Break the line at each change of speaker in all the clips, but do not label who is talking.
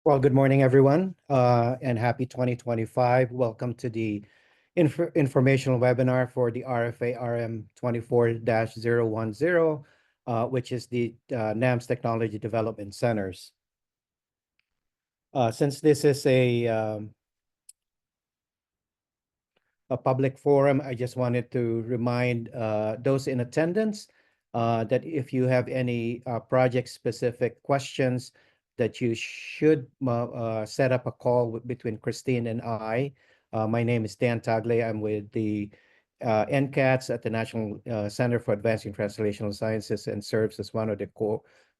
Well, good morning, everyone, and happy 2025. Welcome to the informational webinar for the RFA-RM-24-010, which is the NAMS Technology Development Centers. Since this is a public forum, I just wanted to remind those in attendance that if you have any project-specific questions, that you should set up a call between Christine and I. My name is Dan Tagle. I'm with the NCATS at the National Center for Advancing Translational Sciences and serves as one of the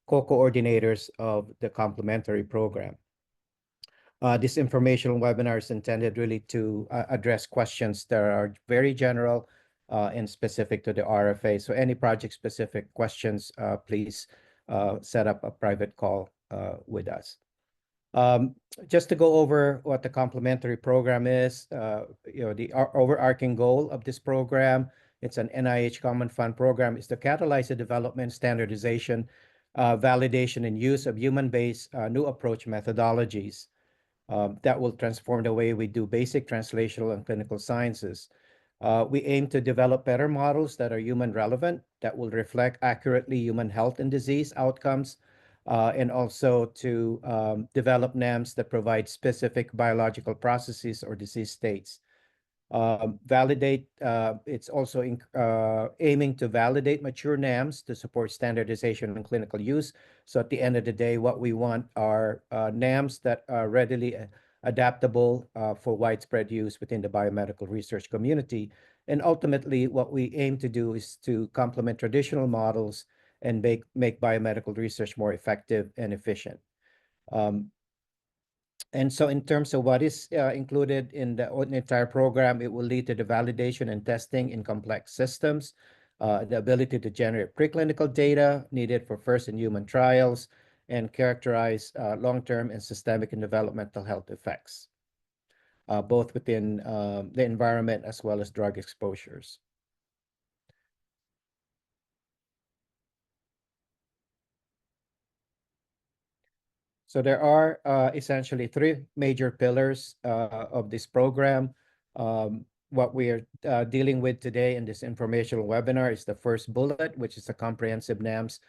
co-coordinators of the Complement-ARIE Program. This informational webinar is intended really to address questions that are very general and specific to the RFA. So any project-specific questions, please set up a private call with us. Just to go over what the Complement-ARIE Program is, the overarching goal of this program, it's an NIH Common Fund program, is to catalyze the development, standardization, validation, and use of human-based new approach methodologies that will transform the way we do basic translational and clinical sciences. We aim to develop better models that are human relevant, that will reflect accurately human health and disease outcomes, and also to develop NAMs that provide specific biological processes or disease states. It's also aiming to validate mature NAMs to support standardization and clinical use. So at the end of the day, what we want are NAMs that are readily adaptable for widespread use within the biomedical research community. And ultimately, what we aim to do is to complement traditional models and make biomedical research more effective and efficient. And so in terms of what is included in the entire program, it will lead to the validation and testing in complex systems, the ability to generate preclinical data needed for first-in-human trials, and characterize long-term and systemic and developmental health effects, both within the environment as well as drug exposures. So there are essentially three major pillars of this program. What we are dealing with today in this informational webinar is the first bullet, which is a comprehensive NAMS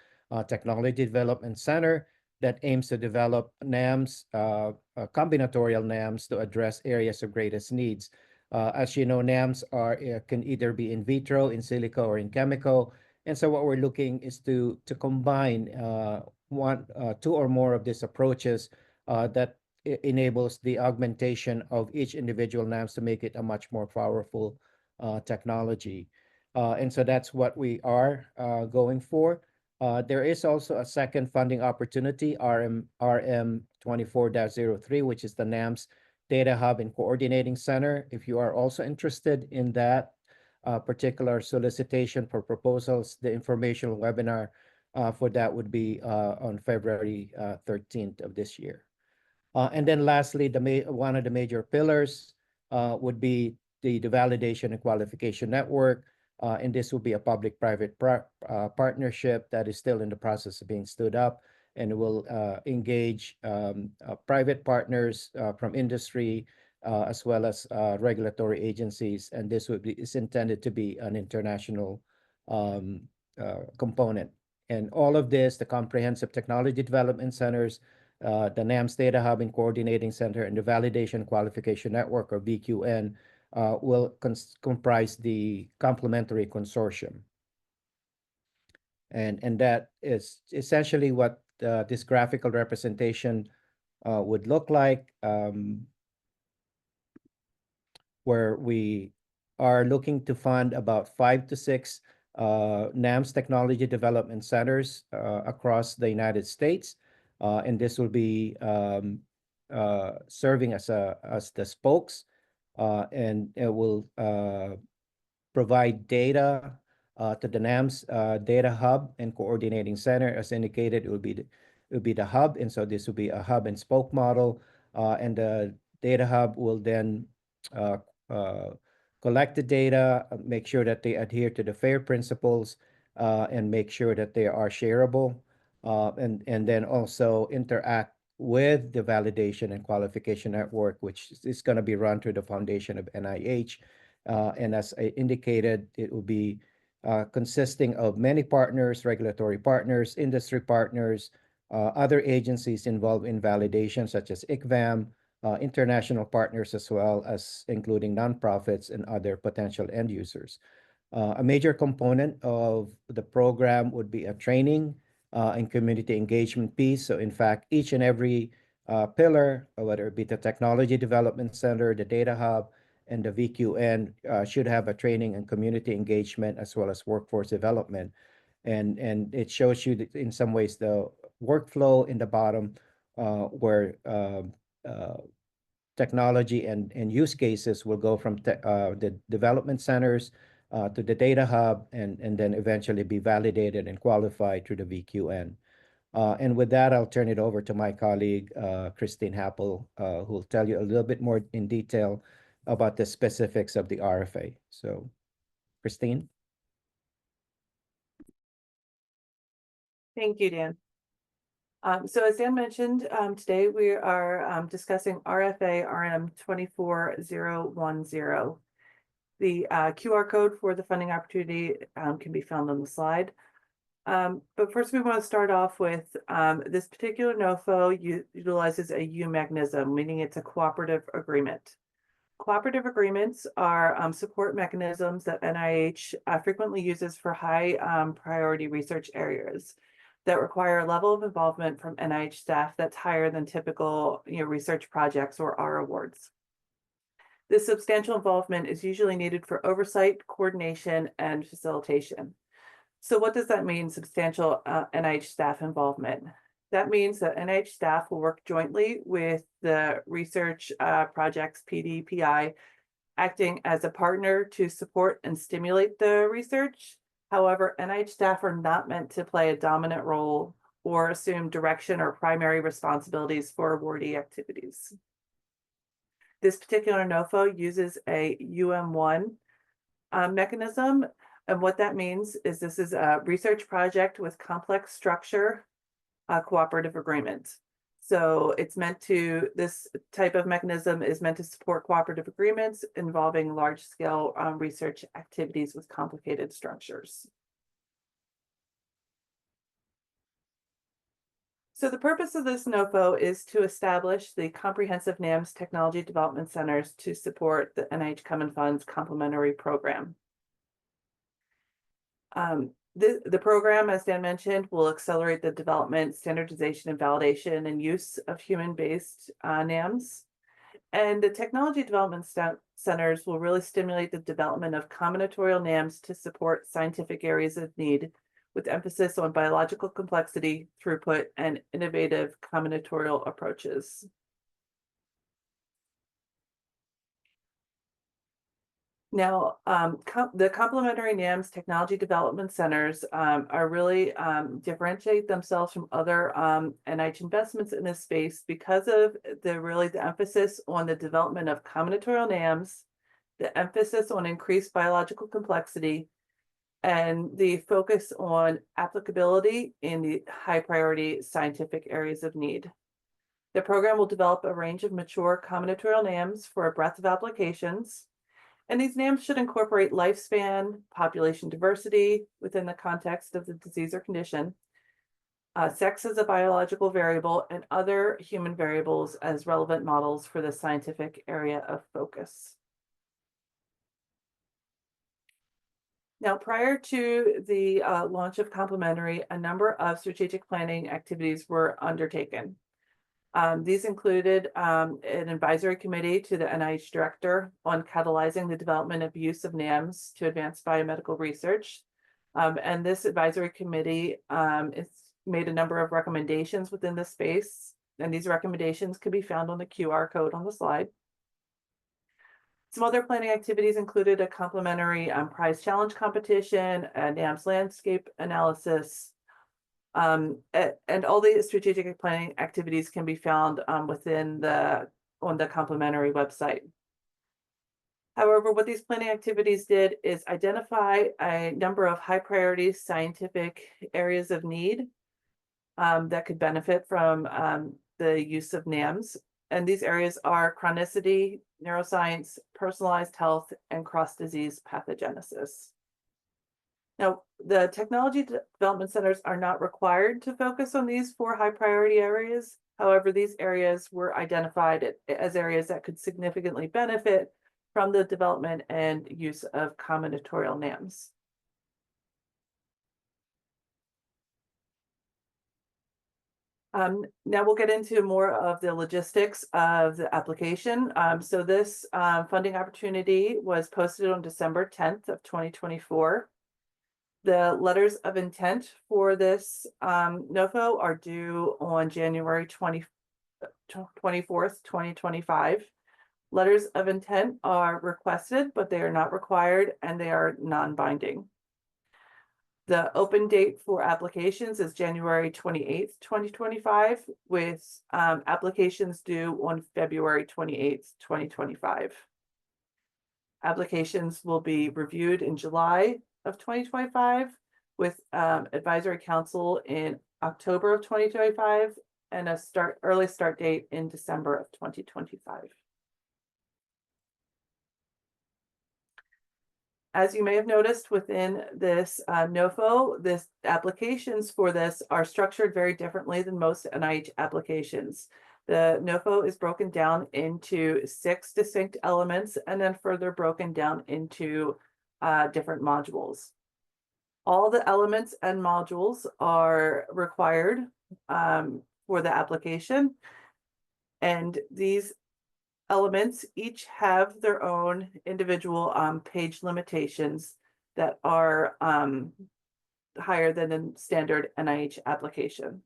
Technology Development Center that aims to develop NAMS, combinatorial NAMS to address areas of greatest needs. As you know, NAMS can either be in vitro, in silico, or in chemical. And so what we're looking is to combine two or more of these approaches that enables the augmentation of each individual NAMS to make it a much more powerful technology. And so that's what we are going for. There is also a second funding opportunity, RM-24-003, which is the NAMS Data Hub and Coordinating Center. If you are also interested in that particular solicitation for proposals, the informational webinar for that would be on February 13th of this year. And then lastly, one of the major pillars would be the validation and qualification network. And this will be a public-private partnership that is still in the process of being stood up, and will engage private partners from industry as well as regulatory agencies. And this is intended to be an international component. And all of this, the Comprehensive Technology Development Centers, the NAMS Data Hub and Coordinating Center, and the Validation Qualification Network, or VQN, will comprise the Complement-ARIE Consortium. And that is essentially what this graphical representation would look like, where we are looking to fund about 5 to 6 NAMS Technology Development Centers across the United States. And this will be serving as the spokes, and it will provide data to the NAMS Data Hub and Coordinating Center. As indicated, it will be the hub, and so this will be a hub and spoke model. And the Data Hub will then collect the data, make sure that they adhere to the FAIR principles, and make sure that they are shareable, and then also interact with the validation and qualification network, which is going to be run through the foundation of NIH. And as I indicated, it will be consisting of many partners, regulatory partners, industry partners, other agencies involved in validation, such as ICVAM, international partners, as well as including nonprofits and other potential end users. A major component of the program would be a training and community engagement piece. So in fact, each and every pillar, whether it be the Technology Development Center, the Data Hub, and the VQN, should have a training and community engagement as well as workforce development. And it shows you that in some ways the workflow in the bottom where technology and use cases will go from the development centers to the data hub and then eventually be validated and qualified through the VQN. And with that, I'll turn it over to my colleague, Christine Happel, who will tell you a little bit more in detail about the specifics of the RFA. So, Christine?
Thank you, Dan. So as Dan mentioned, today we are discussing RFA-RM-24-010. The QR code for the funding opportunity can be found on the slide. But first we want to start off with this particular NOFO utilizes a U mechanism, meaning it's a cooperative agreement. Cooperative agreements are support mechanisms that NIH frequently uses for high priority research areas that require a level of involvement from NIH staff that's higher than typical research projects or R awards. This substantial involvement is usually needed for oversight, coordination, and facilitation. So what does that mean, substantial NIH staff involvement? That means that NIH staff will work jointly with the research projects, PD, PI, acting as a partner to support and stimulate the research. However, NIH staff are not meant to play a dominant role or assume direction or primary responsibilities for awardee activities. This particular NOFO uses a UM1 mechanism. And what that means is this is a research project with complex structure, cooperative agreement. So it's meant to, this type of mechanism is meant to support cooperative agreements involving large scale research activities with complicated structures. So the purpose of this NOFO is to establish the comprehensive NAMS technology development centers to support the NIH Common Fund's Complement-ARIE Program. The program, as Dan mentioned, will accelerate the development, standardization, and validation and use of human-based NAMs. And the technology development centers will really stimulate the development of combinatorial NAMs to support scientific areas of need, with emphasis on biological complexity, throughput, and innovative combinatorial approaches. Now, the complementary NAMS technology development centers are really differentiate themselves from other NIH investments in this space because of the emphasis on the development of combinatorial NAMs, the emphasis on increased biological complexity, and the focus on applicability in the high priority scientific areas of need. The program will develop a range of mature combinatorial NAMs for a breadth of applications. And these NAMs should incorporate lifespan, population diversity within the context of the disease or condition, sex as a biological variable, and other human variables as relevant models for the scientific area of focus. Now, prior to the launch of Complement-ARIE, a number of strategic planning activities were undertaken. These included an advisory committee to the NIH director on catalyzing the development of use of NAMs to advance biomedical research. And this advisory committee has made a number of recommendations within the space, and these recommendations can be found on the QR code on the slide. Some other planning activities included a complementary prize challenge competition, a NAMS landscape analysis, and all the strategic planning activities can be found on the Complement-ARIE website. However, what these planning activities did is identify a number of high priority scientific areas of need that could benefit from the use of NAMs. And these areas are chronicity, neuroscience, personalized health, and cross-disease pathogenesis. Now, the technology development centers are not required to focus on these 4 high priority areas. However, these areas were identified as areas that could significantly benefit from the development and use of combinatorial NAMs. Now we'll get into more of the logistics of the application. So this funding opportunity was posted on December 10th of 2024. The letters of intent for this NOFO are due on January 24th, 2025. Letters of intent are requested, but they are not required and they are non-binding. The open date for applications is January 28th, 2025, with applications due on February 28th, 2025. Applications will be reviewed in July of 2025 with advisory council in October of 2025 and a early start date in December of 2025. As you may have noticed within this NOFO, this applications for this are structured very differently than most NIH applications. The NOFO is broken down into 6 distinct elements and then further broken down into different modules. All the elements and modules are required for the application, and these elements each have their own individual page limitations that are higher than a standard NIH application.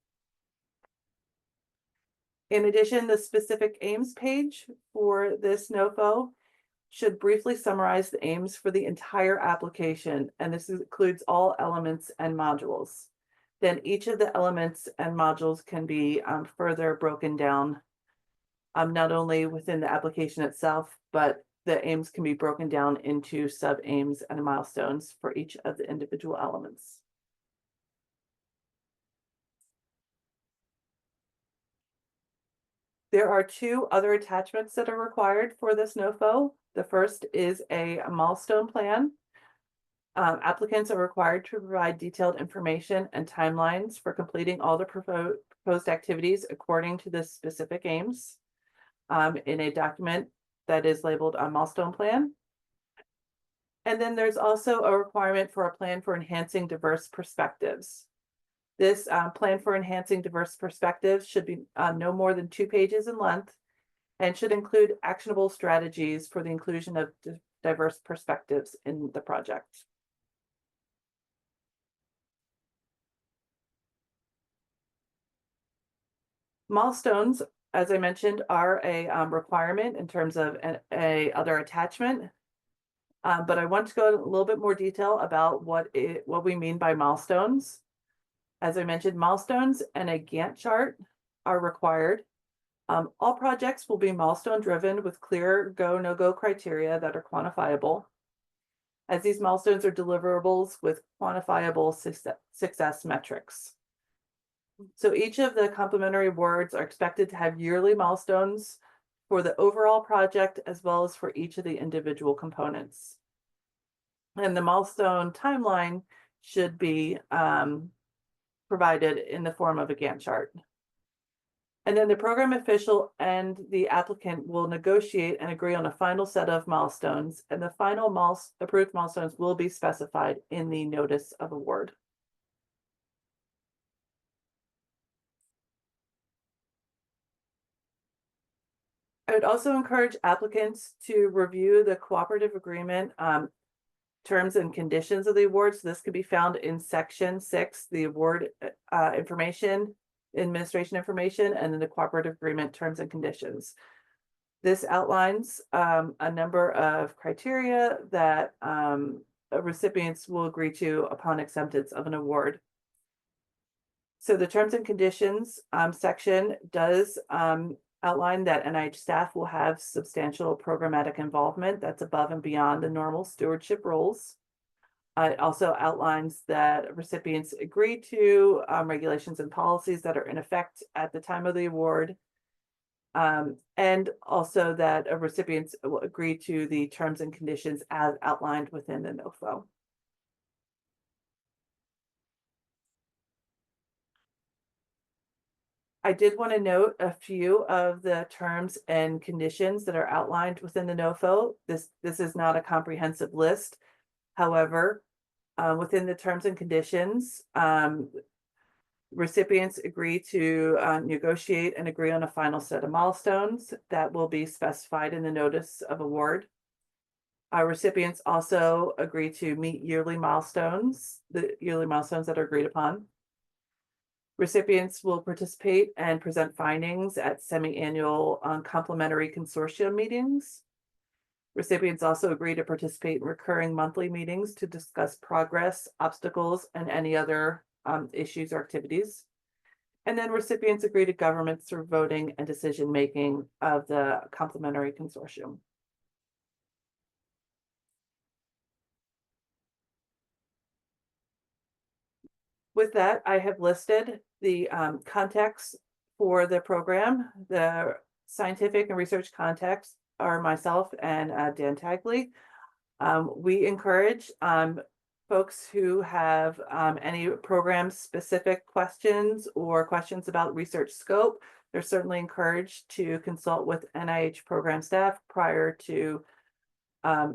In addition, the specific aims page for this NOFO should briefly summarize the aims for the entire application, and this includes all elements and modules. Then each of the elements and modules can be further broken down, not only within the application itself, but the aims can be broken down into sub-aims and milestones for each of the individual elements. There are 2 other attachments that are required for this NOFO. The first is a milestone plan. Applicants are required to provide detailed information and timelines for completing all the proposed activities according to the specific aims in a document that is labeled a milestone plan. And then there's also a requirement for a plan for enhancing diverse perspectives. This plan for enhancing diverse perspectives should be no more than 2 pages in length and should include actionable strategies for the inclusion of diverse perspectives in the project. Milestones, as I mentioned, are a requirement in terms of a other attachment. But I want to go in a little bit more detail about what we mean by milestones. As I mentioned, milestones and a Gantt chart are required. All projects will be milestone driven with clear go, no-go criteria that are quantifiable, as these milestones are deliverables with quantifiable success metrics. So each of the complementary awards are expected to have yearly milestones for the overall project as well as for each of the individual components. And the milestone timeline should be provided in the form of a Gantt chart. And then the program official and the applicant will negotiate and agree on a final set of milestones, and the final approved milestones will be specified in the notice of award. I would also encourage applicants to review the cooperative agreement terms and conditions of the award. So this could be found in section 6, the award information, administration information, and then the cooperative agreement terms and conditions. This outlines a number of criteria that recipients will agree to upon acceptance of an award. So the terms and conditions section does outline that NIH staff will have substantial programmatic involvement that's above and beyond the normal stewardship roles. It also outlines that recipients agree to regulations and policies that are in effect at the time of the award. And also that recipients will agree to the terms and conditions as outlined within the NOFO. I did want to note a few of the terms and conditions that are outlined within the NOFO. This is not a comprehensive list. However, within the terms and conditions, recipients agree to negotiate and agree on a final set of milestones that will be specified in the notice of award. Our recipients also agree to meet yearly milestones, the yearly milestones that are agreed upon. Recipients will participate and present findings at semi-annual complementary consortium meetings. Recipients also agree to participate in recurring monthly meetings to discuss progress, obstacles, and any other issues or activities. And then recipients agree to governance through voting and decision-making of the complementary consortium. With that, I have listed the context for the program. The scientific and research context are myself and Dan Tagley. We encourage folks who have any program-specific questions or questions about research scope. They're certainly encouraged to consult with NIH program staff prior to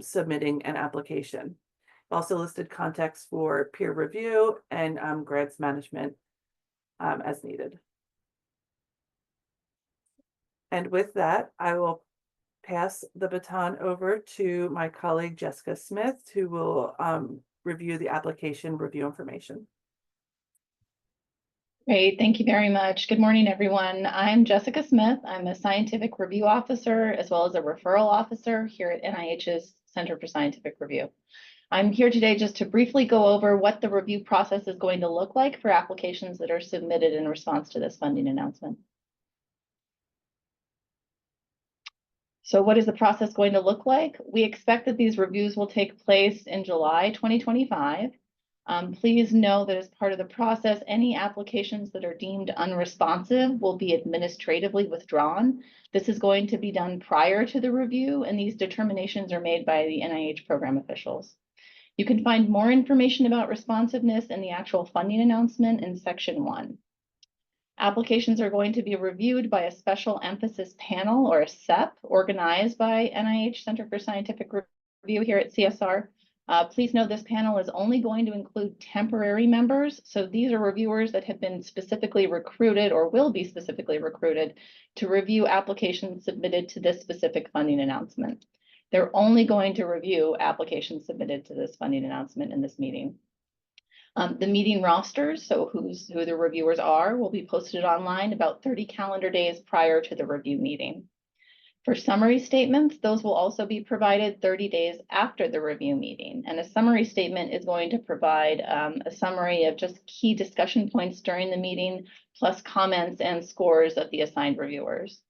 submitting an application. Also listed context for peer review and grants management as needed. And with that, I will pass the baton over to my colleague Jessica Smith, who will review the application review information.
Great, thank you very much. Good morning, everyone. I'm Jessica Smith. I'm a scientific review officer as well as a referral officer here at NIH's Center for Scientific Review. I'm here today just to briefly go over what the review process is going to look like for applications that are submitted in response to this funding announcement. So what is the process going to look like? We expect that these reviews will take place in July 2025. Please know that as part of the process, any applications that are deemed unresponsive will be administratively withdrawn. This is going to be done prior to the review, and these determinations are made by the NIH program officials. You can find more information about responsiveness in the actual funding announcement in Section 1. Applications are going to be reviewed by a special emphasis panel, or a SEP, organized by NIH Center for Scientific Review here at CSR. Please note this panel is only going to include temporary members. So these are reviewers that have been specifically recruited or will be specifically recruited to review applications submitted to this specific funding announcement. They're only going to review applications submitted to this funding announcement in this meeting. The meeting rosters, so who the reviewers are, will be posted online about 30 calendar days prior to the review meeting. For summary statements, those will also be provided 30 days after the review meeting. And a summary statement is going to provide a summary of just key discussion points during the meeting, plus comments and scores of the assigned reviewers.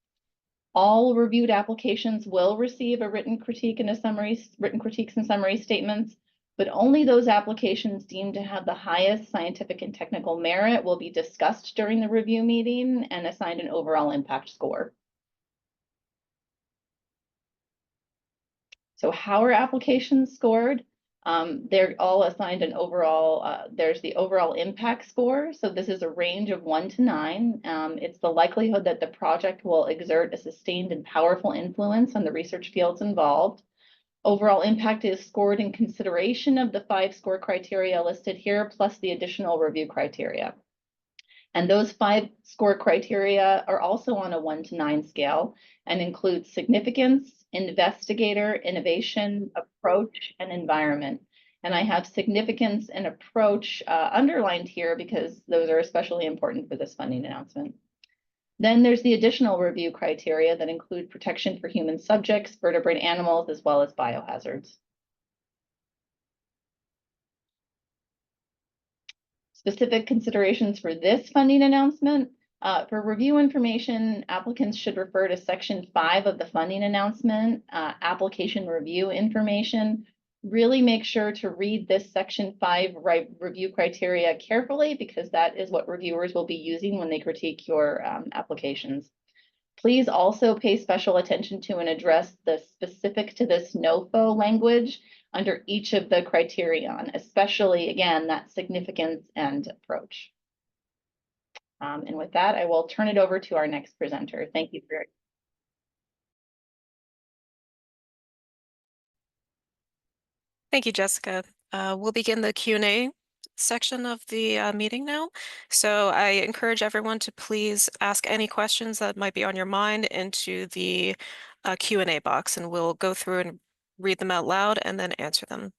All reviewed applications will receive a written critiques and summary statements, but only those applications deemed to have the highest scientific and technical merit will be discussed during the review meeting and assigned an overall impact score. So how are applications scored? They're all assigned an overall, there's the overall impact score. So this is a range of 1 to 9. It's the likelihood that the project will exert a sustained and powerful influence on the research fields involved. Overall impact is scored in consideration of the 5 score criteria listed here, plus the additional review criteria. And those 5 score criteria are also on a 1 to 9 scale and include significance, investigator, innovation, approach, and environment. And I have significance and approach underlined here because those are especially important for this funding announcement. Then there's the additional review criteria that include protection for human subjects, vertebrate animals, as well as biohazards. Specific considerations for this funding announcement. For review information, applicants should refer to Section 5 of the funding announcement, application review information, really make sure to read this Section 5 review criteria carefully, because that is what reviewers will be using when they critique your applications. Please also pay special attention to and address the specific to this NOFO language under each of the criterion, especially, again, that significance and approach. And with that, I will turn it over to our next presenter. Thank you for
Thank you, Jessica. We'll begin the Q&A section of the meeting now. So I encourage everyone to please ask any questions that might be on your mind into the Q&A box, and we'll go through and read them out loud and then answer them.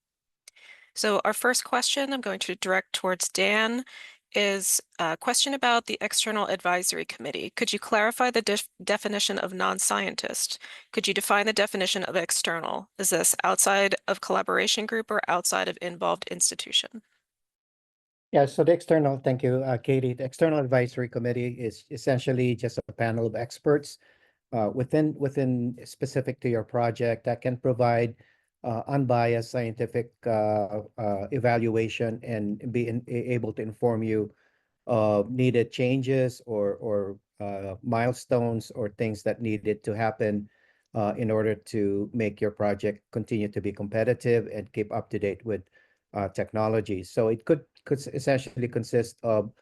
So our first question I'm going to direct towards Dan is a question about the External Advisory Committee. Could you clarify the definition of non-scientist? Could you define the definition of external? Is this outside of collaboration group or outside of involved institution?
Yeah, so the external, thank you, Katie. The External Advisory Committee is essentially just a panel of experts within specific to your project that can provide unbiased scientific evaluation and be able to inform you of needed changes or milestones or things that needed to happen in order to make your project continue to be competitive and keep up to date with technology. So it could essentially consist of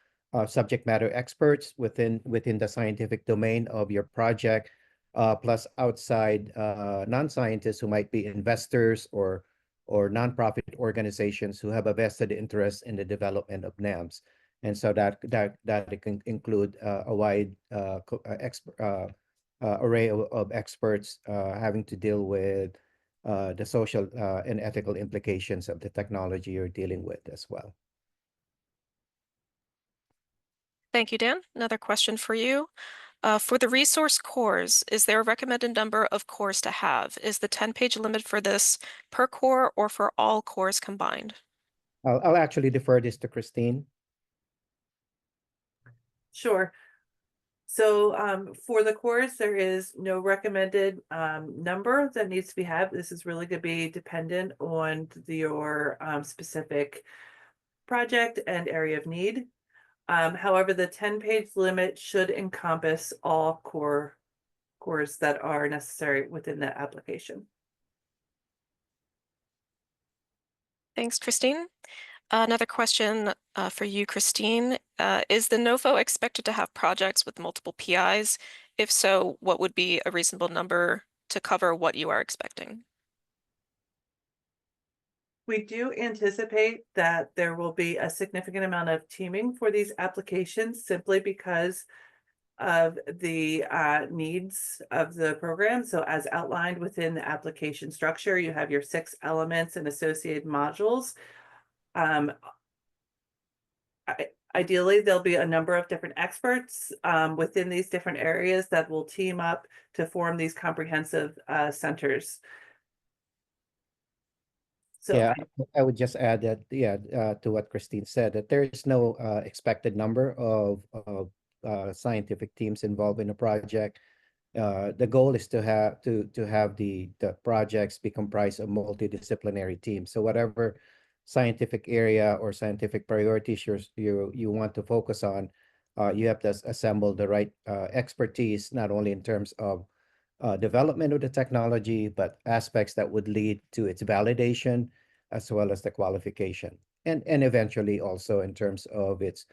subject matter experts within the scientific domain of your project, plus outside non-scientists who might be investors or nonprofit organizations who have a vested interest in the development of NAMs. And so that it can include a wide array of experts having to deal with the social and ethical implications of the technology you're dealing with as well.
Thank you, Dan. Another question for you. For the resource cores, is there a recommended number of cores to have? Is the 10-page limit for this per core or for all cores combined?
I'll actually defer this to Christine.
Sure. So for the cores, there is no recommended number that needs to be had. This is really going to be dependent on your specific project and area of need. However, the 10-page limit should encompass all cores that are necessary within the application.
Thanks, Christine. Another question for you, Christine. Is the NOFO expected to have projects with multiple PIs? If so, what would be a reasonable number to cover what you are expecting?
We do anticipate that there will be a significant amount of teaming for these applications simply because of the needs of the program. So as outlined within the application structure, you have your 6 elements and associated modules. Ideally, there'll be a number of different experts within these different areas that will team up to form these comprehensive centers. So
yeah, I would just add that, to what Christine said, that there is no expected number of scientific teams involved in a project. The goal is to have the projects be comprised of multidisciplinary teams. So whatever scientific area or scientific priorities you want to focus on, you have to assemble the right expertise, not only in terms of development of the technology, but aspects that would lead to its validation as well as the qualification, and eventually also in terms of its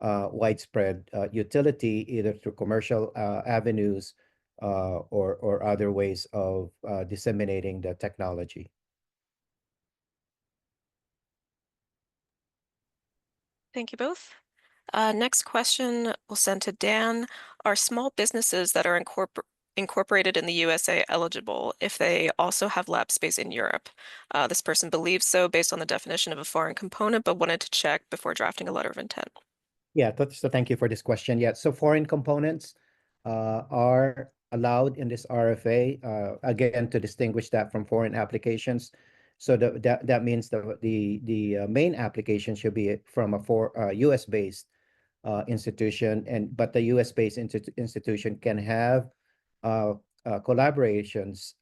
widespread utility, either through commercial avenues or other ways of disseminating the technology.
Thank you both. Next question we'll send to Dan. Are small businesses that are incorporated in the USA eligible if they also have lab space in Europe? This person believes so based on the definition of a foreign component, but wanted to check before drafting a letter of intent.
Yeah, so thank you for this question. Yeah, so foreign components are allowed in this RFA, again, to distinguish that from foreign applications. So that means the main application should be from a US-based institution, but the US-based institution can have collaborations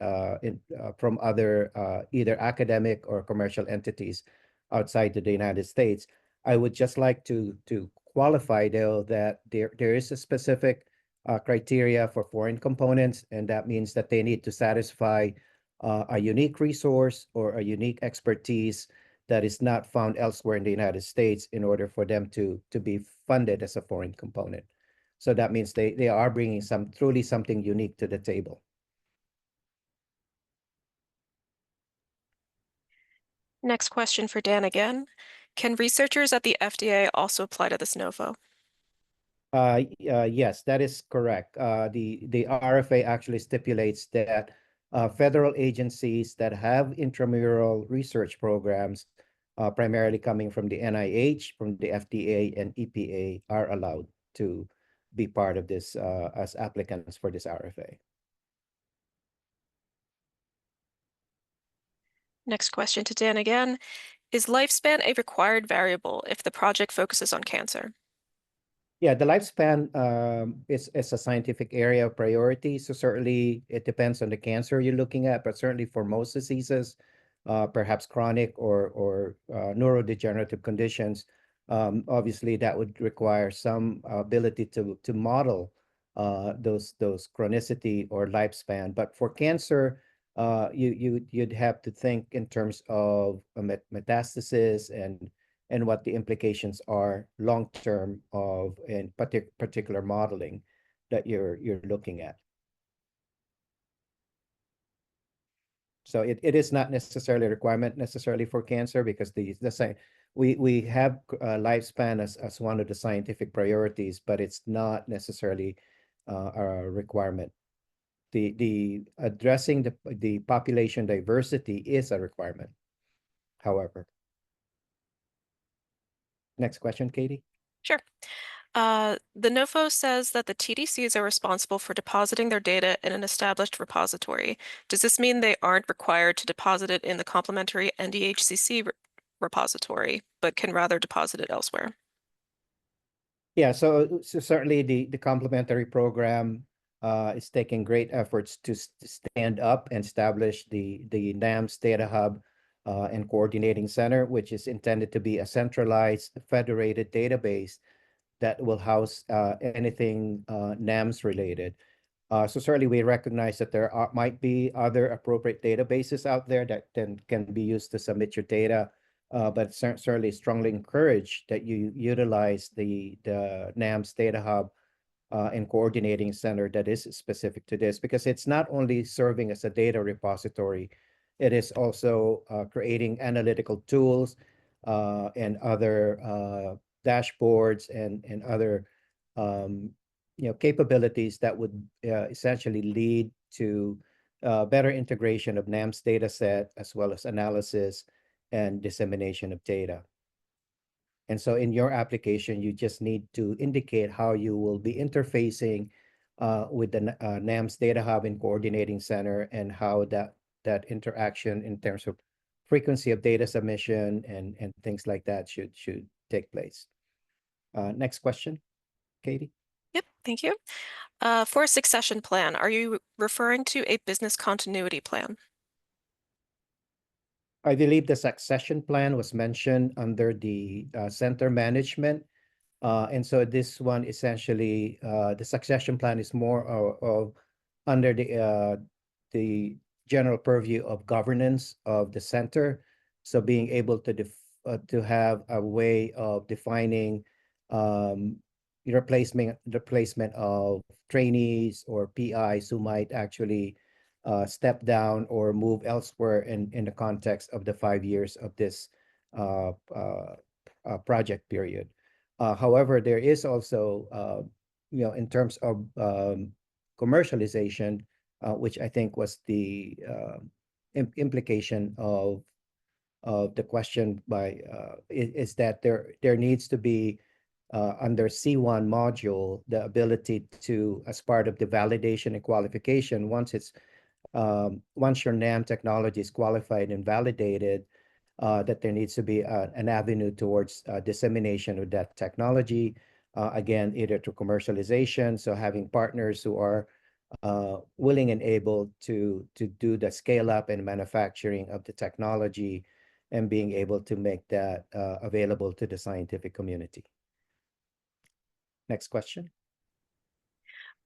from other either academic or commercial entities outside of the United States. I would just like to qualify though that there is a specific criteria for foreign components, and that means that they need to satisfy a unique resource or a unique expertise that is not found elsewhere in the United States in order for them to be funded as a foreign component. So that means they are bringing truly something unique to the table.
Next question for Dan again. Can researchers at the FDA also apply to this NOFO?
Yes, that is correct. The RFA actually stipulates that federal agencies that have intramural research programs, primarily coming from the NIH, from the FDA, and EPA, are allowed to be part of this as applicants for this RFA.
Next question to Dan again. Is lifespan a required variable if the project focuses on cancer?
Yeah, the lifespan is a scientific area of priority. So certainly it depends on the cancer you're looking at, but certainly for most diseases, perhaps chronic or neurodegenerative conditions, obviously that would require some ability to model those chronicity or lifespan. But for cancer, you'd have to think in terms of metastasis and what the implications are long term of in particular modeling that you're looking at. So it is not necessarily a requirement necessarily for cancer, because we have lifespan as one of the scientific priorities, but it's not necessarily a requirement. The addressing the population diversity is a requirement, however. Next question, Katie.
Sure. The NOFO says that the TDCs are responsible for depositing their data in an established repository. Does this mean they aren't required to deposit it in the complementary NDHCC repository, but can rather deposit it elsewhere?
Yeah, so certainly the complementary program is taking great efforts to stand up and establish the NAMS Data Hub and Coordinating Center, which is intended to be a centralized, federated database that will house anything NAMS related. So certainly we recognize that there might be other appropriate databases out there that can be used to submit your data, but certainly strongly encourage that you utilize the NAMS Data Hub and Coordinating Center that is specific to this, because it's not only serving as a data repository, it is also creating analytical tools and other dashboards and other capabilities that would essentially lead to better integration of NAMS data set, as well as analysis and dissemination of data. And so in your application, you just need to indicate how you will be interfacing with the NAMS Data Hub and Coordinating Center, and how that interaction in terms of frequency of data submission and things like that should take place. Next question, Katie.
Yep, thank you. For a succession plan, are you referring to a business continuity plan?
I believe the succession plan was mentioned under the center management. And so this one essentially, the succession plan is more of under the general purview of governance of the center. So being able to have a way of defining replacement of trainees or PIs who might actually step down or move elsewhere in the context of the 5 years of this project period. However, there is also, in terms of commercialization, which I think was the implication of the question is that there needs to be under C1 module the ability to, as part of the validation and qualification, once your NAM technology is qualified and validated, that there needs to be an avenue towards dissemination of that technology, again, either through commercialization, so having partners who are willing and able to do the scale up and manufacturing of the technology and being able to make that available to the scientific community. Next question.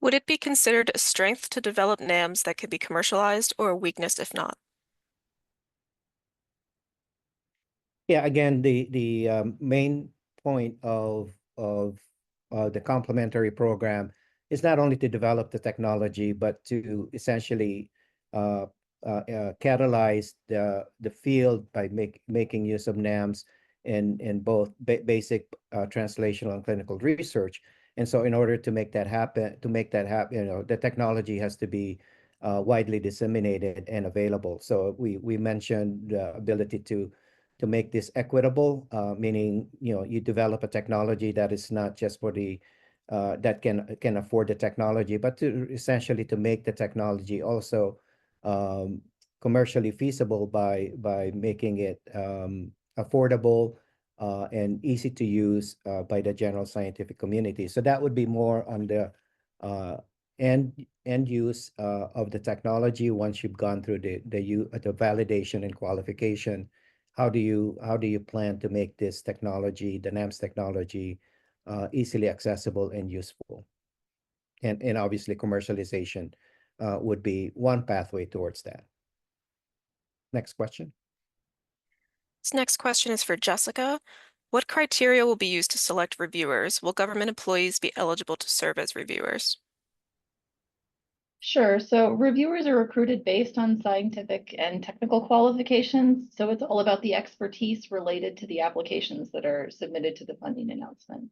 Would it be considered a strength to develop NAMs that could be commercialized, or a weakness if not?
Yeah, again, the main point of the complementary program is not only to develop the technology, but to essentially catalyze the field by making use of NAMs in both basic translational and clinical research. And so, in order to make that happen, the technology has to be widely disseminated and available. So we mentioned the ability to make this equitable, meaning, you develop a technology that is not just for the that can afford the technology, but to essentially to make the technology also commercially feasible by making it affordable and easy to use by the general scientific community. So that would be more on the end use of the technology once you've gone through the validation and qualification. How do you plan to make this technology, the NAMS technology, easily accessible and useful? And obviously commercialization would be one pathway towards that. Next question.
This next question is for Jessica. What criteria will be used to select reviewers? Will government employees be eligible to serve as reviewers?
Sure. So reviewers are recruited based on scientific and technical qualifications. So it's all about the expertise related to the applications that are submitted to the funding announcement.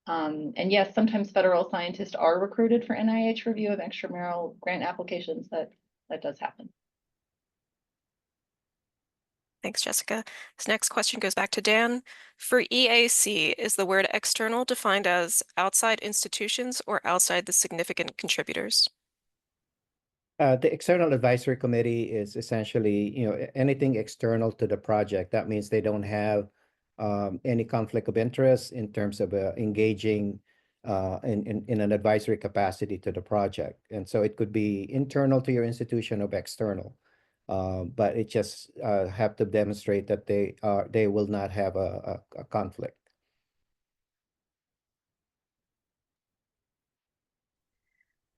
And yes, sometimes federal scientists are recruited for NIH review of extramural grant applications. That does happen.
Thanks, Jessica. This next question goes back to Dan. For EAC, is the word external defined as outside institutions or outside the significant contributors?
The external advisory committee is essentially, anything external to the project. That means they don't have any conflict of interest in terms of engaging in an advisory capacity to the project. And so it could be internal to your institution or external, but it just have to demonstrate that they will not have a conflict.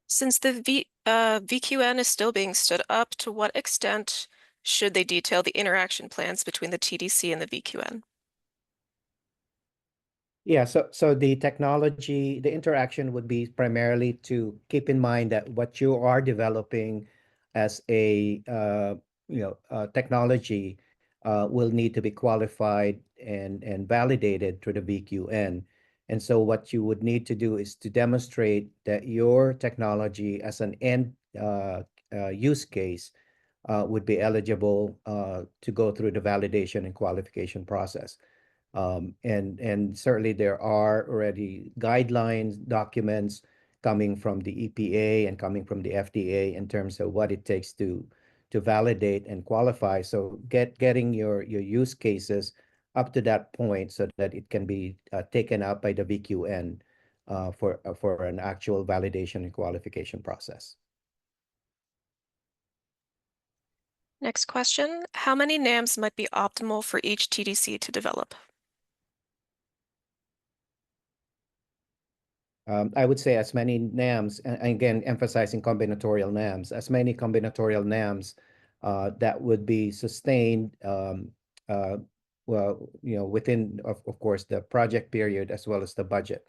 Since the VQN is still being stood up, to what extent should they detail the interaction plans between the TDC and the VQN?
Yeah, so the technology, the interaction would be primarily to keep in mind that what you are developing as a technology will need to be qualified and validated through the VQN. And so what you would need to do is to demonstrate that your technology as an end use case would be eligible to go through the validation and qualification process. And certainly there are already guidelines, documents coming from the EPA and coming from the FDA in terms of what it takes to validate and qualify. So getting your use cases up to that point so that it can be taken up by the VQN for an actual validation and qualification process.
Next question, how many NAMs might be optimal for each TDC to develop?
I would say as many NAMs, and again, emphasizing combinatorial NAMs, as many combinatorial NAMs that would be sustained, well, within, of course, the project period as well as the budget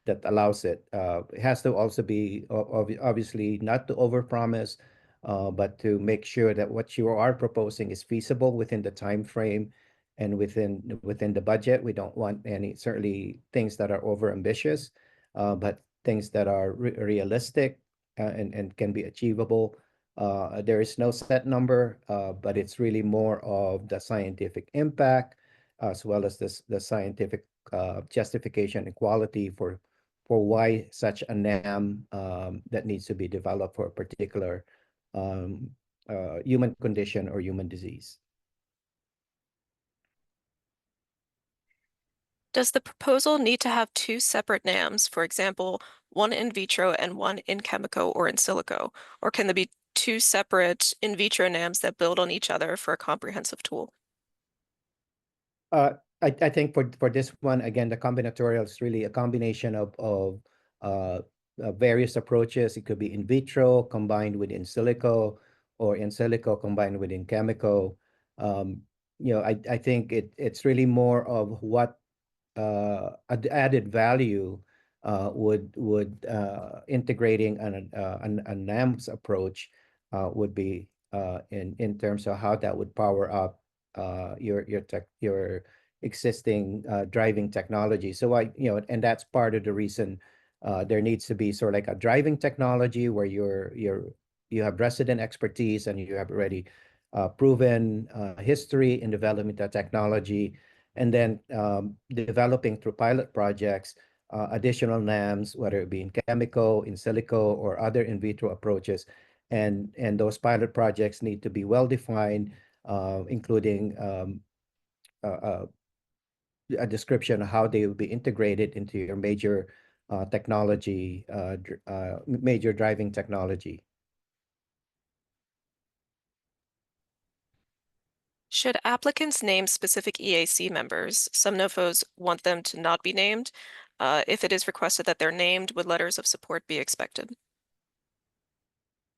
that allows it. It has to also be obviously not to overpromise, but to make sure that what you are proposing is feasible within the time frame and within the budget. We don't want any certainly things that are overambitious, but things that are realistic and can be achievable. There is no set number, but it's really more of the scientific impact as well as the scientific justification and quality for why such a NAM that needs to be developed for a particular human condition or human disease.
Does the proposal need to have two separate NAMs, for example, one in vitro and one in chemico or in silico? Or can there be two separate in vitro NAMs that build on each other for a comprehensive tool?
I think for this one, again, the combinatorial is really a combination of various approaches. It could be in vitro combined with in silico, or in silico combined with in chemico. I think it's really more of what added value would integrating a NAMS approach would be in terms of how that would power up your existing driving technology. So and that's part of the reason there needs to be sort of like a driving technology where you have resident expertise and you have already proven history in development of technology, and then developing through pilot projects additional NAMs, whether it be in chemical, in silico, or other in vitro approaches. And those pilot projects need to be well defined, including a description of how they will be integrated into your major technology, major driving technology.
Should applicants name specific EAC members? Some NOFOs want them to not be named. If it is requested that they're named, would letters of support be expected?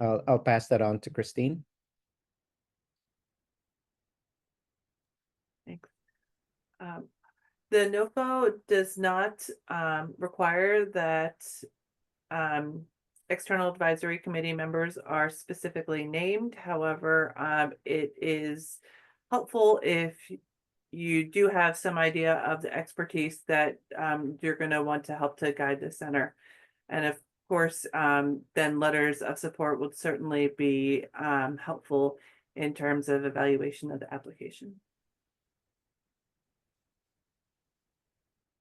I'll pass that on to Christine.
Thanks. The NOFO does not require that external advisory committee members are specifically named. However, it is helpful if you do have some idea of the expertise that you're going to want to help to guide the center. And of course, then letters of support would certainly be helpful in terms of evaluation of the application.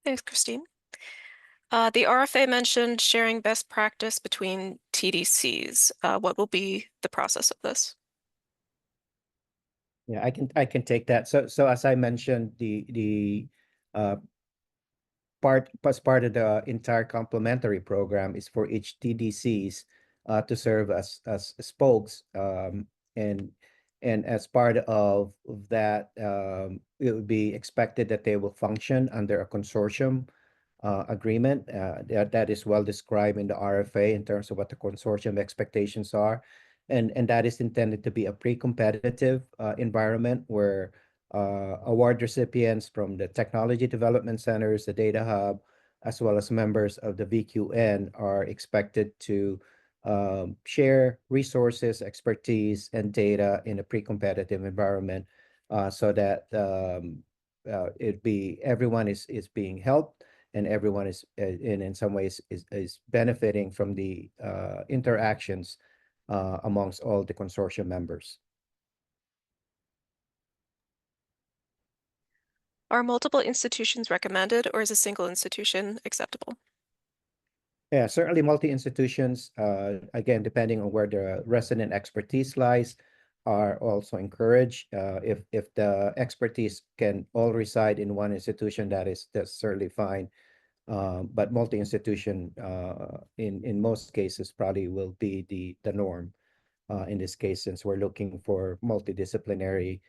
Thanks, Christine. The RFA mentioned sharing best practice between TDCs. What will be the process of this?
Yeah, I can take that. So as I mentioned, the part of the entire complementary program is for each TDCs to serve as spokes, and as part of that, it would be expected that they will function under a consortium agreement that is well described in the RFA in terms of what the consortium expectations are, and that is intended to be a pre-competitive environment where award recipients from the technology development centers, the data hub, as well as members of the VQN are expected to share resources, expertise, and data in a pre-competitive environment, so that everyone is being helped, and everyone is in some ways is benefiting from the interactions amongst all the consortium members.
Are multiple institutions recommended, or is a single institution acceptable?
Yeah, certainly multi-institutions, again, depending on where the resident expertise lies, are also encouraged. If the expertise can all reside in one institution, that's certainly fine. But multi-institution, in most cases, probably will be the norm in this case, since we're looking for multidisciplinary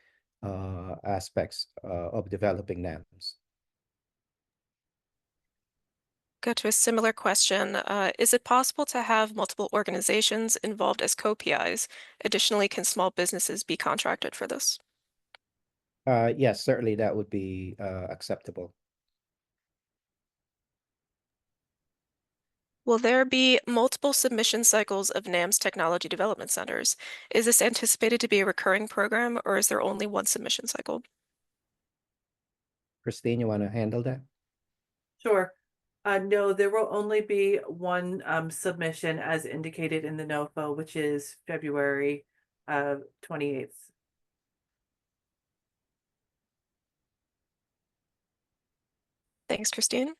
aspects of developing NAMs.
Go to a similar question. Is it possible to have multiple organizations involved as co-PIs? Additionally, can small businesses be contracted for this?
Yes, certainly that would be acceptable.
Will there be multiple submission cycles of NAMS technology development centers? Is this anticipated to be a recurring program, or is there only one submission cycle?
Christine, you want to handle that?
Sure. No, there will only be one submission as indicated in the NOFO, which is February 28th.
Thanks, Christine.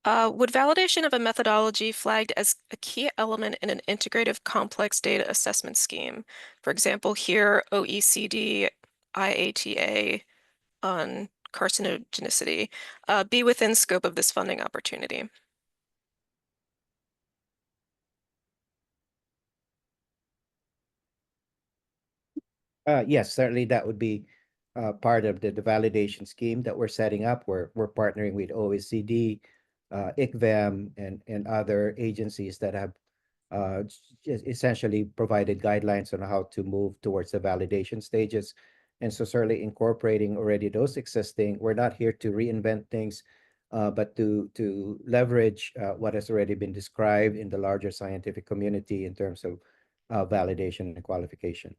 Would validation of a methodology flagged as a key element in an integrative complex data assessment scheme? For example, here, OECD, IATA on carcinogenicity be within scope of this funding opportunity?
Yes, certainly that would be part of the validation scheme that we're setting up. We're partnering with OECD, ICVEM, and other agencies that have essentially provided guidelines on how to move towards the validation stages. And so certainly incorporating already those existing, we're not here to reinvent things, but to leverage what has already been described in the larger scientific community in terms of validation and qualification.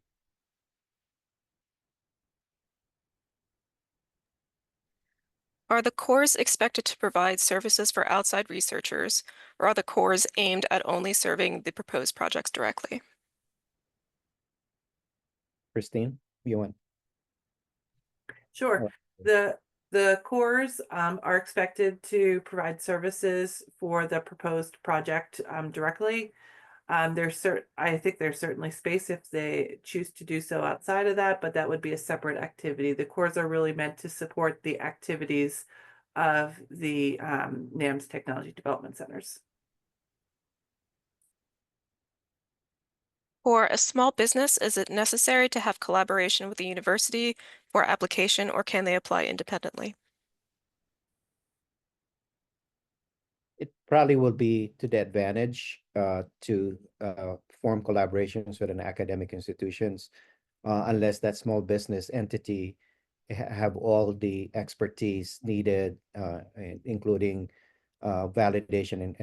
Are the cores expected to provide services for outside researchers, or are the cores aimed at only serving the proposed projects directly?
Christine, you want?
Sure. The cores are expected to provide services for the proposed project directly. I think there's certainly space if they choose to do so outside of that, but that would be a separate activity. The cores are really meant to support the activities of the NAMS Technology Development Centers.
For a small business, is it necessary to have collaboration with the university for application, or can they apply independently?
It probably will be to the advantage to form collaborations with an academic institutions, unless that small business entity have all the expertise needed, including validation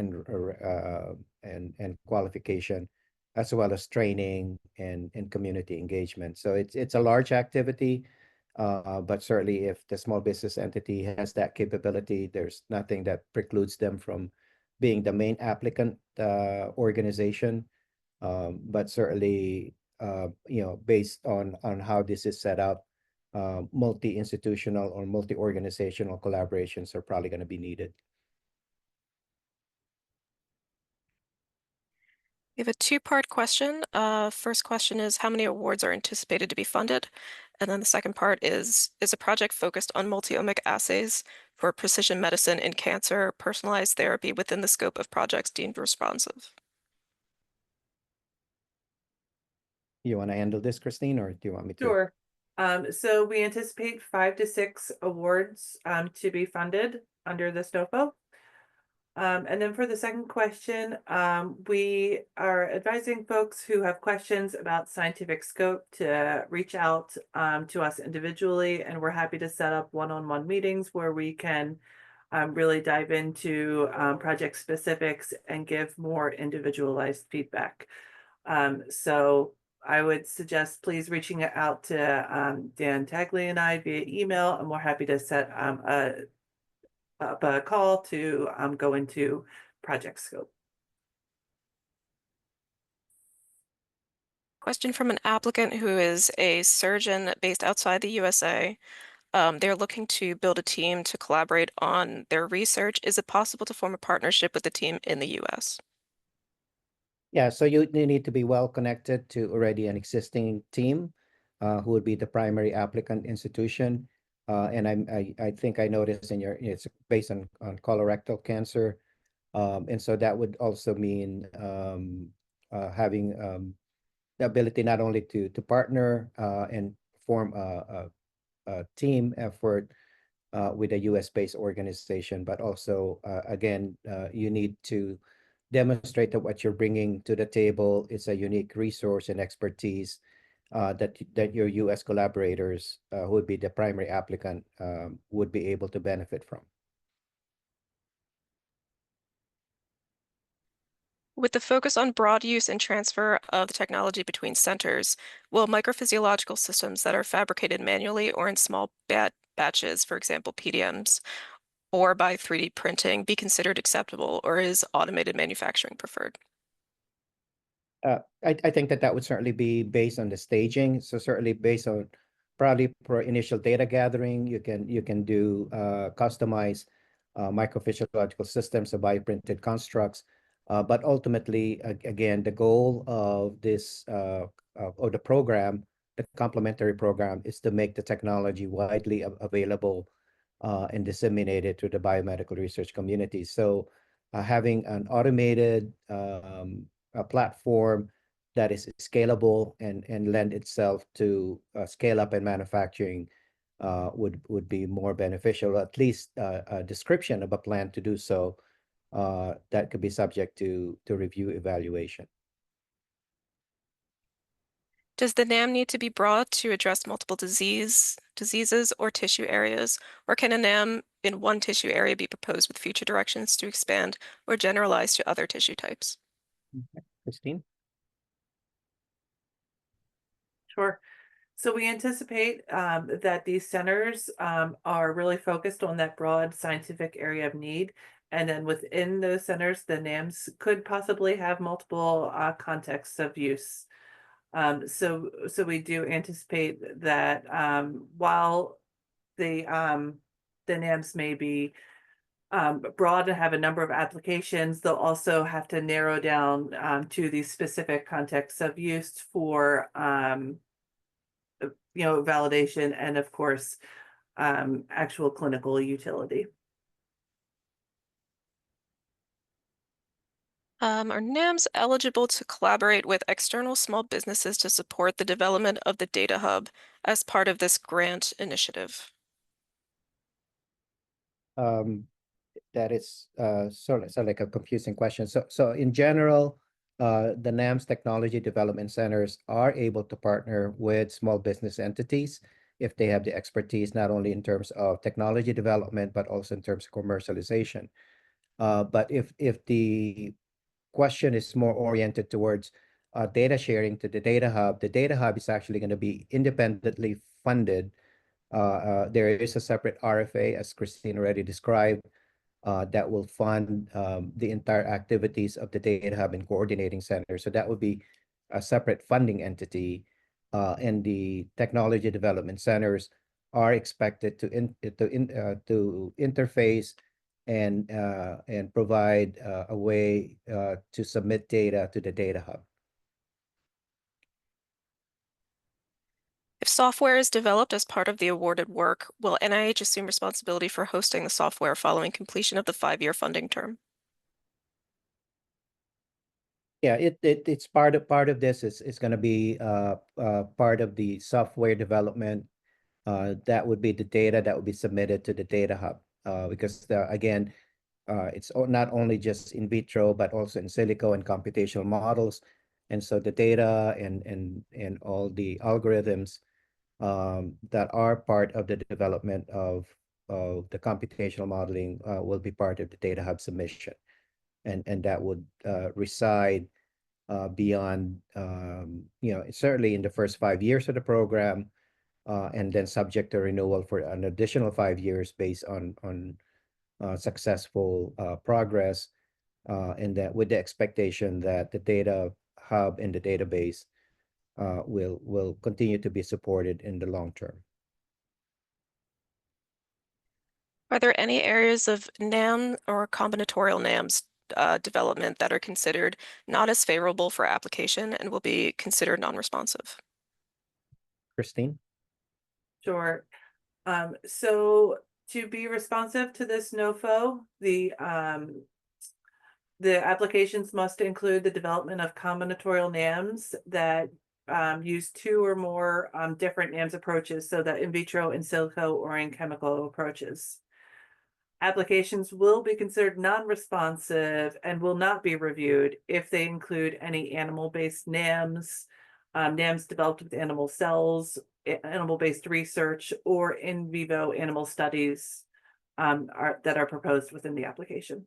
and qualification, as well as training and community engagement. So it's a large activity, but certainly if the small business entity has that capability, there's nothing that precludes them from being the main applicant organization. But certainly, based on how this is set up, multi-institutional or multi-organizational collaborations are probably going to be needed.
We have a two-part question. First question is, how many awards are anticipated to be funded? And then the second part is a project focused on multi-omic assays for precision medicine in cancer, personalized therapy within the scope of projects deemed responsive?
You want to handle this, Christine, or do you want me to?
Sure. So we anticipate 5 to 6 awards to be funded under this NOFO. And then for the second question, we are advising folks who have questions about scientific scope to reach out to us individually, and we're happy to set up one-on-one meetings where we can really dive into project specifics and give more individualized feedback. So I would suggest please reaching out to Dan Tagley and I via email, and we're happy to set up a call to go into project scope.
Question from an applicant who is a surgeon based outside the USA. They're looking to build a team to collaborate on their research. Is it possible to form a partnership with the team in the US?
Yeah, so you need to be well connected to already an existing team who would be the primary applicant institution. And I think I noticed in it's based on colorectal cancer. And so that would also mean having the ability not only to partner and form a team effort with a US-based organization, but also, again, you need to demonstrate that what you're bringing to the table is a unique resource and expertise that your US collaborators, who would be the primary applicant, would be able to benefit from.
With the focus on broad use and transfer of the technology between centers, will microphysiological systems that are fabricated manually or in small batches, for example, PDMs, or by 3D printing, be considered acceptable, or is automated manufacturing preferred?
I think that would certainly be based on the staging. So certainly based on probably for initial data gathering, you can do customized microphysiological systems of bioprinted constructs. But ultimately, again, the goal of this of the program, the complementary program, is to make the technology widely available and disseminated to the biomedical research community. So having an automated a platform that is scalable and lend itself to scale up and manufacturing would be more beneficial, at least a description of a plan to do so that could be subject to review evaluation.
Does the NAM need to be broad to address multiple diseases or tissue areas, or can a NAM in one tissue area be proposed with future directions to expand or generalize to other tissue types?
Christine?
Sure. So we anticipate that these centers are really focused on that broad scientific area of need. And then within those centers, the NAMs could possibly have multiple contexts of use. So we do anticipate that while the NAMs may be broad and have a number of applications, they'll also have to narrow down to these specific contexts of use for validation and of course actual clinical utility.
Are NAMs eligible to collaborate with external small businesses to support the development of the data hub as part of this grant initiative?
That is sort of like a confusing question. So in general, the NAMS Technology Development Centers are able to partner with small business entities if they have the expertise, not only in terms of technology development, but also in terms of commercialization. But if the question is more oriented towards data sharing to the data hub is actually going to be independently funded. There is a separate RFA, as Christine already described, that will fund the entire activities of the data hub and coordinating center. So that would be a separate funding entity, and the technology development centers are expected to interface and provide a way to submit data to the data hub.
If software is developed as part of the awarded work, will NIH assume responsibility for hosting the software following completion of the 5-year funding term?
Yeah, it's part of this is going to be part of the software development. That would be the data that would be submitted to the data hub, because again, it's not only just in vitro but also in silico and computational models, and so the data and all the algorithms that are part of the development of the computational modeling will be part of the data hub submission, and that would reside beyond certainly in the first 5 years of the program, and then subject to renewal for an additional 5 years based on successful progress, and that with the expectation that the data hub and the database will continue to be supported in the long term.
Are there any areas of NAM or combinatorial NAMs development that are considered not as favorable for application and will be considered non-responsive?
Christine?
Sure. So to be responsive to this NOFO, the applications must include the development of combinatorial NAMs that use 2 or more different NAMs approaches, so that in vitro, in silico, or in chemical approaches. Applications will be considered non-responsive and will not be reviewed if they include any animal-based NAMs, NAMs developed with animal cells, animal-based research, or in vivo animal studies that are proposed within the application.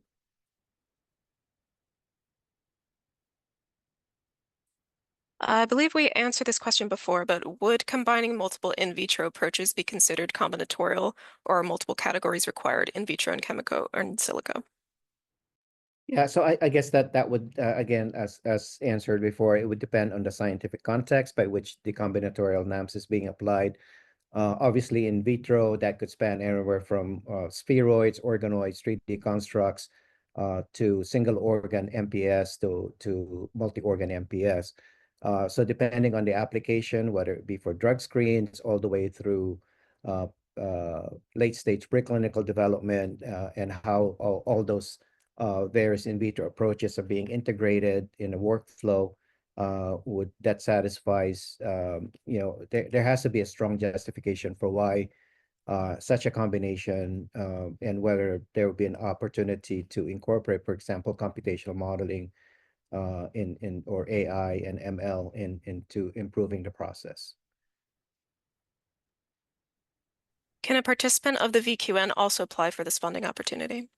I believe we answered this question before, but would combining multiple in vitro approaches be considered combinatorial, or are multiple categories required in vitro and chemical or in silico?
Yeah, so I guess that would again, as answered before, it would depend on the scientific context by which the combinatorial NAMs is being applied. Obviously, in vitro, that could span anywhere from spheroids, organoids, 3D constructs, to single organ MPS to multi-organ MPS. So depending on the application, whether it be for drug screens all the way through late stage preclinical development, and how all those various in vitro approaches are being integrated in a workflow, that satisfies, there has to be a strong justification for why such a combination, and whether there will be an opportunity to incorporate, for example, computational modeling or AI and ML into improving the process.
Can a participant of the VQN also apply for this funding opportunity?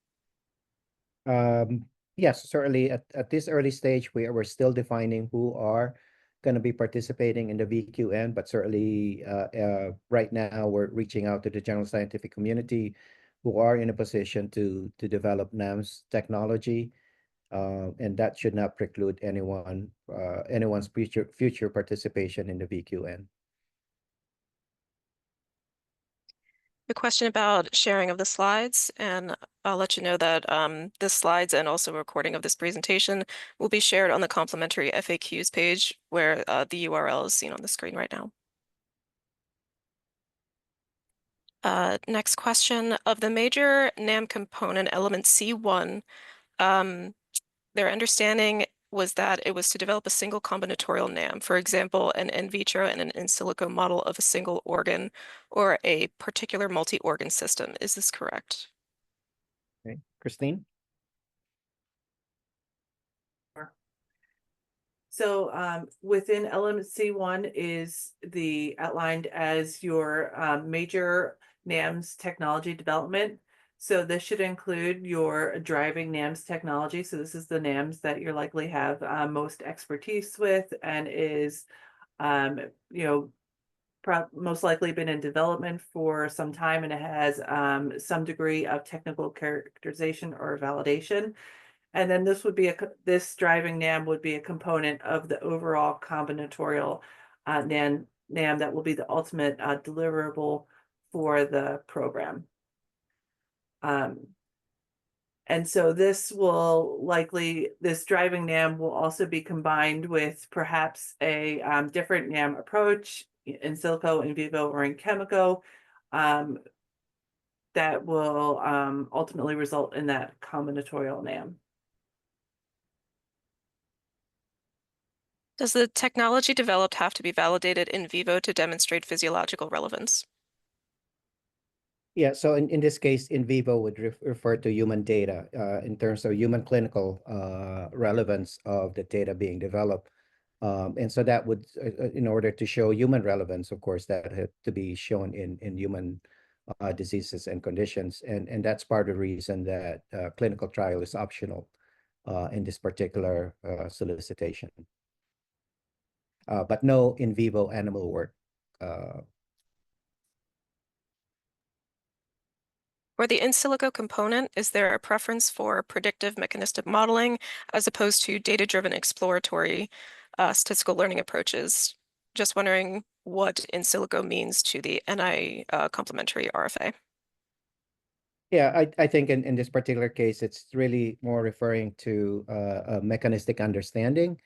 Yes, certainly at this early stage, we're still defining who are going to be participating in the VQN, but certainly right now we're reaching out to the general scientific community who are in a position to develop NAMS technology, and that should not preclude anyone's future participation in the VQN.
A question about sharing of the slides, and I'll let you know that the slides and also a recording of this presentation will be shared on the complimentary FAQs page, where the URL is seen on the screen right now. Next question. Of the major NAM component element C1, their understanding was that it was to develop a single combinatorial NAM, for example, an in vitro and an in silico model of a single organ or a particular multi-organ system. Is this correct?
Okay, Christine?
So within element C1 is outlined as your major NAMS technology development. So this should include your driving NAMS technology. So this is the NAMS that you likely have most expertise with, and is most likely been in development for some time, and it has some degree of technical characterization or validation. And then this driving NAM would be a component of the overall combinatorial NAM that will be the ultimate deliverable for the program. And so this driving NAM will also be combined with perhaps a different NAM approach in silico, in vivo, or in chemico, that will ultimately result in that combinatorial NAM.
Does the technology developed have to be validated in vivo to demonstrate physiological relevance?
Yeah, so in this case, in vivo would refer to human data in terms of human clinical relevance of the data being developed. And so that would, in order to show human relevance, of course, that had to be shown in human diseases and conditions. And that's part of the reason that clinical trial is optional in this particular solicitation. But no in vivo animal work.
For the in silico component, is there a preference for predictive mechanistic modeling as opposed to data-driven exploratory statistical learning approaches? Just wondering what in silico means to the NI complementary RFA.
Yeah, I think in this particular case, it's really more referring to a mechanistic understanding,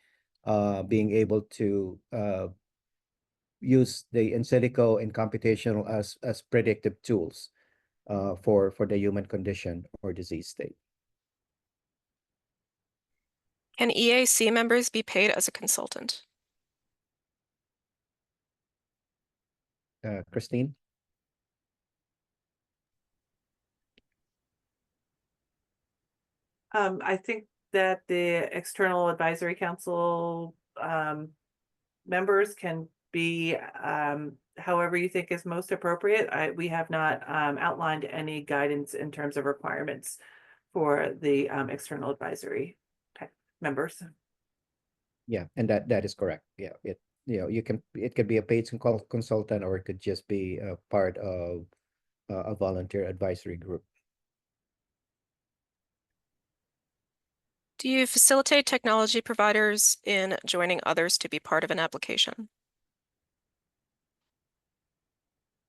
being able to use the in silico and computational as predictive tools for the human condition or disease state.
Can EAC members be paid as a consultant?
Christine?
I think that the external advisory council members can be however you think is most appropriate. We have not outlined any guidance in terms of requirements for the external advisory members.
Yeah, and that is correct. Yeah, it could be a paid consultant, or it could just be a part of a volunteer advisory group.
Do you facilitate technology providers in joining others to be part of an application?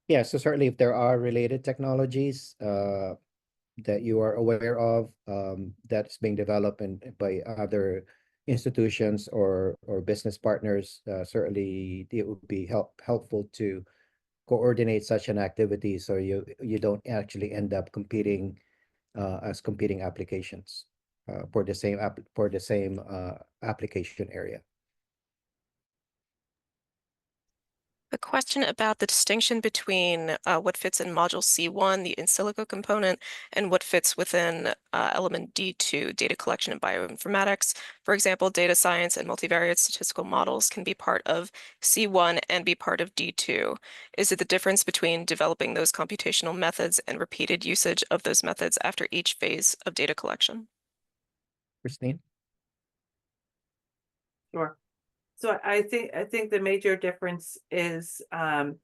Yeah, so certainly if there are related technologies that you are aware of that's being developed by other institutions or business partners, certainly it would be helpful to coordinate such an activity so you don't actually end up competing as competing applications for the same application area.
A question about the distinction between what fits in module C1, the in silico component, and what fits within element D2, data collection and bioinformatics. For example, data science and multivariate statistical models can be part of C1 and be part of D2. Is it the difference between developing those computational methods and repeated usage of those methods after each phase of data collection?
Christine?
Sure. So I think the major difference is the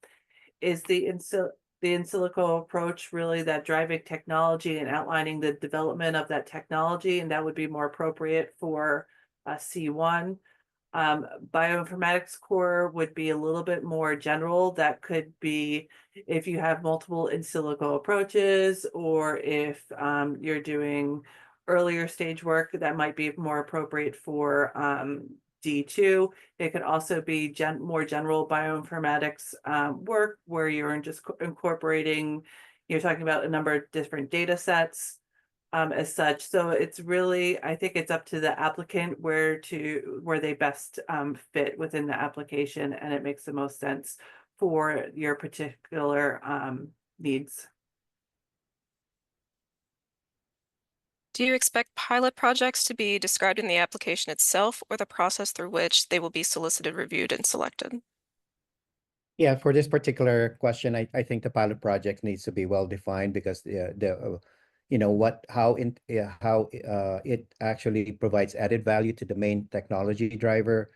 in silico approach, really that driving technology and outlining the development of that technology, and that would be more appropriate for C1. Bioinformatics core would be a little bit more general. That could be if you have multiple in silico approaches, or if you're doing earlier stage work, that might be more appropriate for D2. It could also be more general bioinformatics work where you're just incorporating, you're talking about a number of different data sets as such. So it's really, I think it's up to the applicant where they best fit within the application, and it makes the most sense for your particular needs.
Do you expect pilot projects to be described in the application itself or the process through which they will be solicited, reviewed, and selected?
Yeah, for this particular question, I think the pilot project needs to be well defined because you know how it actually provides added value to the main technology driver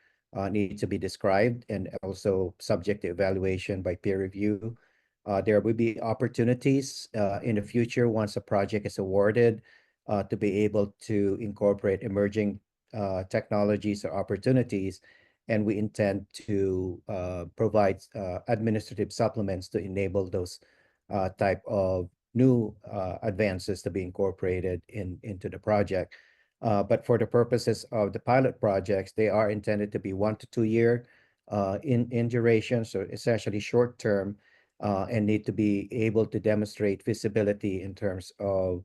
needs to be described and also subject to evaluation by peer review. There will be opportunities in the future once a project is awarded to be able to incorporate emerging technologies or opportunities, and we intend to provide administrative supplements to enable those type of new advances to be incorporated into the project. But for the purposes of the pilot projects, they are intended to be 1 to 2 year in duration, so essentially short term, and need to be able to demonstrate feasibility in terms of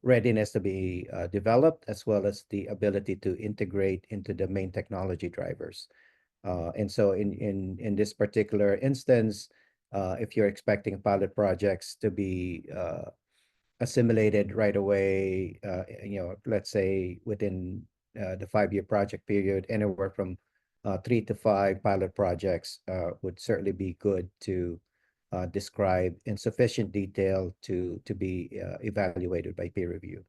readiness to be developed, as well as the ability to integrate into the main technology drivers. And so in this particular instance, if you're expecting pilot projects to be assimilated right away, let's say within the 5-year project period, anywhere from 3 to 5 pilot projects would certainly be good to describe in sufficient detail to be evaluated by peer review.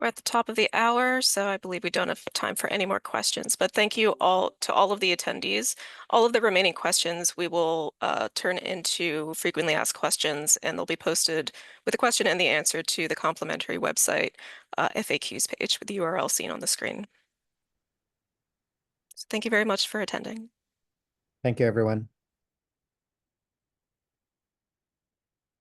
We're at the top of the hour, so I believe we don't have time for any more questions, but thank you all to all of the attendees. All of the remaining questions we will turn into frequently asked questions, and they'll be posted with the question and the answer to the complimentary website FAQs page with the URL seen on the screen. So thank you very much for attending.
Thank you, everyone.